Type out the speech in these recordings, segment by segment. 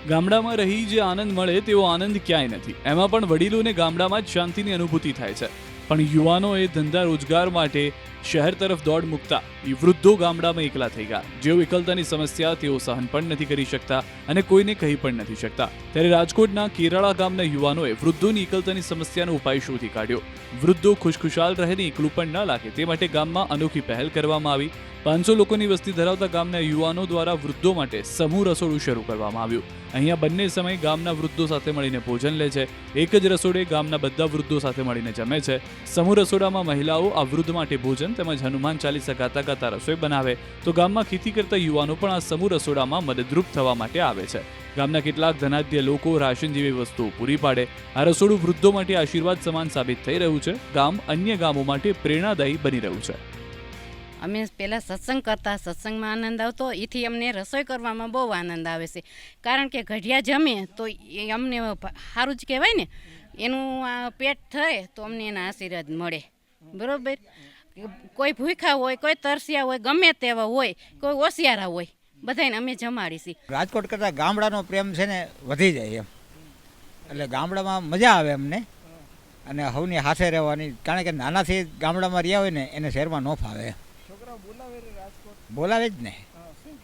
ગામડામાં રહી જે આનંદ મળે તેવો આનંદ ક્યાંય નથી. એમાં પણ વડીલોને ગામડામાં જ શાંતિની અનુભૂતિ થાય છે. પણ યુવાનોએ ધંધા રોજગાર માટે શહેર તરફ દોડ મૂકતા વૃદ્ધો ગામડામાં એકલા થઈ ગયા. જેઓ એકલતાની સમસ્યા તેઓ સહન પણ નથી કરી શકતા અને કોઈને કહી પણ નથી શકતા. ત્યારે રાજકોટના કેરાળા ગામના યુવાનોએ વૃદ્ધોની એકલતાની સમસ્યાનો ઉપાય શોધી કાઢ્યો. વૃદ્ધો ખુશખુશાલ રહે ને એકલું પણ ન લાગે તે માટે ગામમાં અનોખી પહેલ કરવામાં આવી. 500 લોકોની વસ્તી ધરાવતા ગામના યુવાનો દ્વારા વૃદ્ધો માટે સમૂહ રસોડું શરૂ કરવામાં આવ્યું. અહીંયા બંને સમય ગામના વૃદ્ધો સાથે મળીને ભોજન લે છે. એક જ રસોડે ગામના બધા વૃદ્ધો સાથે મળીને જમે છે. સમૂહ રસોડામાં મહિલાઓ આ વૃદ્ધ માટે ભોજન તેમજ હનુમાન ચાલીસા ગાતા ગાતા રસોઈ બનાવે તો ગામમાં ખેતી કરતા યુવાનો પણ આ સમૂહ રસોડામાં મદદરૂપ થવા માટે આવે છે. ગામના કેટલાક ધનાઢ્ય લોકો રાશન જેવી વસ્તુઓ પૂરી પાડે. આ રસોડું વૃદ્ધો માટે આશીર્વાદ સમાન સાબિત થઈ રહ્યું છે. ગામ અન્ય ગામો માટે પ્રેરણાદાયી બની રહ્યું છે. અમે પહેલાં સત્સંગ કરતા, સત્સંગમાં આનંદ આવતો, એથી અમને રસોઈ કરવામાં બહુ આનંદ આવે છે. કારણ કે ઘડિયા જમે તો એ અમને સારું જ કહેવાય ને, એનું આ પેટ થાય તો અમને એના આશીર્વાદ મળે. બરાબર, કોઈ ભૂખ્યા હોય, કોઈ તરસ્યા હોય, ગમે તેવા હોય, કોઈ હોશિયારા હોય, બધાને અમે જમાડીશી. રાજકોટ કરતાં ગામડાનો પ્રેમ છે ને વધી જાય એમ, એટલે ગામડામાં મજા આવે અમને અને સૌની સાથે રહેવાની. કારણ કે નાનાથી ગામડામાં રહ્યા હોય ને એને શહેરમાં ન ફાવે. બોલાવે જ ને,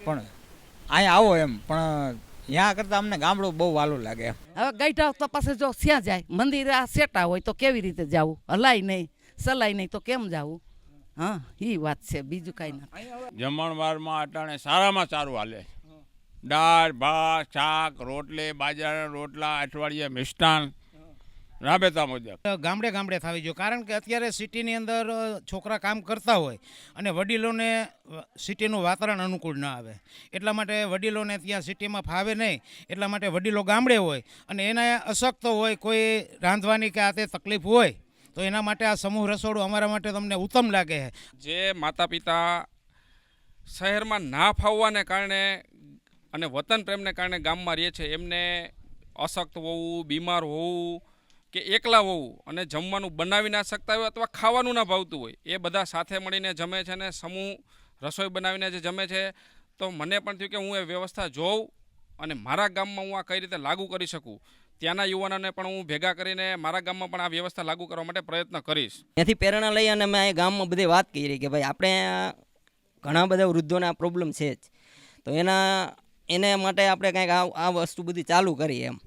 પણ અહીંયા આવો એમ, પણ ત્યાં કરતાં અમને ગામડું બહુ વાલું લાગે. હવે ગઈઢા તો પાસે જો સ્યાં જાય, મંદિરે આ સેટા હોય તો કેવી રીતે જવું, હલાય નહીં સલાય નહીં તો કેમ જવું? હા, એ વાત છે, બીજું કાંઈ નથી. જમણવારમાં અટાણે સારામાં સારું હાલે. દાળ ભાત શાક રોટલી બાજરાના રોટલા અઠવાડિયે મિષ્ટાન રાબેતા મુજબ. ગામડે ગામડે થવી જોઈએ, કારણ કે અત્યારે સિટીની અંદર છોકરા કામ કરતા હોય અને વડીલોને સિટીનું વાતાવરણ અનુકૂળ ના આવે, એટલા માટે વડીલોને ત્યાં સિટીમાં ફાવે નહીં, એટલા માટે વડીલો ગામડે હોય અને એના અશક્ત હોય, કોઈ રાંધવાની કે આ તે તકલીફ હોય તો એના માટે આ સમૂહ રસોડું અમારા માટે તમને ઉત્તમ લાગે છે. જે માતા પિતા શહેરમાં ના ફાવવાને કારણે અને વતન પ્રેમને કારણે ગામમાં રહે છે, એમને અશક્ત હોવું, બીમાર હોવું કે એકલા હોવું અને જમવાનું બનાવી ના શકતા હોય અથવા ખાવાનું ના ભાવતું હોય, એ બધા સાથે મળીને જમે છે અને સમૂહ રસોઈ બનાવીને જે જમે છે. તો મને પણ થયું કે હું એ વ્યવસ્થા જોઉં અને મારા ગામમાં હું આ કઈ રીતે લાગુ કરી શકું. ત્યાંના યુવાનોને પણ હું ભેગા કરીને મારા ગામમાં પણ આ વ્યવસ્થા લાગુ કરવા માટે પ્રયત્ન કરીશ. ત્યાંથી પ્રેરણા લઈ અને મેં આ ગામમાં બધી વાત કરી કે ભાઈ આપણે ઘણા બધા વૃદ્ધોને આ પ્રોબ્લેમ છે જ, તો એને માટે આપણે કંઈક આ વસ્તુ બધી ચાલુ કરી એમ.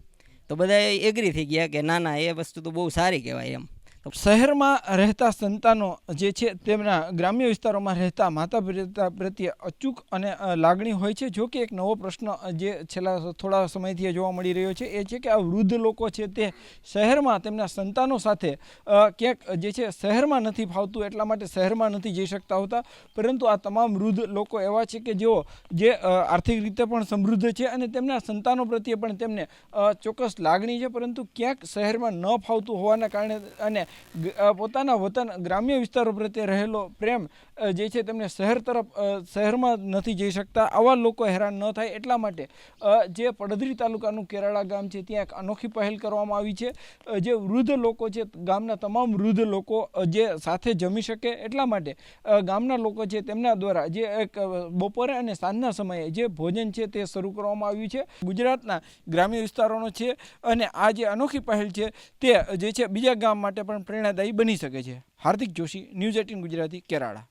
તો બધા એગ્રી થઈ ગયા કે ના એ વસ્તુ તો બહુ સારી કહેવાય એમ. શહેરમાં રહેતા સંતાનો જે છે તેમના ગ્રામ્ય વિસ્તારોમાં રહેતા માતા પિતા પ્રત્યે અચૂક અને લાગણી હોય છે. જો કે એક નવો પ્રશ્ન જે છેલ્લા થોડા સમયથી જોવા મળી રહ્યો છે એ છે કે આ વૃદ્ધ લોકો છે તે શહેરમાં તેમના સંતાનો સાથે ક્યાંક જે છે શહેરમાં નથી ફાવતું, એટલા માટે શહેરમાં નથી જઈ શકતા હોતા. પરંતુ આ તમામ વૃદ્ધ લોકો એવા છે કે જેઓ જે આર્થિક રીતે પણ સમૃદ્ધ છે અને તેમના સંતાનો પ્રત્યે પણ તેમને ચોક્કસ લાગણી છે, પરંતુ ક્યાંક શહેરમાં ન ફાવતું હોવાના કારણે અને પોતાના વતન ગ્રામ્ય વિસ્તારો પ્રત્યે રહેલો પ્રેમ જે છે તેમને શહેરમાં નથી જઈ શકતા. આવા લોકો હેરાન ન થાય એટલા માટે જે પડધરી તાલુકાનું કેરાળા ગામ છે ત્યાં એક અનોખી પહેલ કરવામાં આવી છે. જે વૃદ્ધ લોકો છે, ગામના તમામ વૃદ્ધ લોકો જે સાથે જમી શકે એટલા માટે ગામના લોકો છે તેમના દ્વારા જે એક બપોરે અને સાંજના સમયે જે ભોજન છે તે શરૂ કરવામાં આવ્યું છે. ગુજરાતના ગ્રામ્ય વિસ્તારોનો છે અને આ જે અનોખી પહેલ છે તે જે છે બીજા ગામ માટે પણ પ્રેરણાદાયી બની શકે છે. હાર્દિક જોશી, ન્યૂઝ 18 ગુજરાતી, કેરાળા.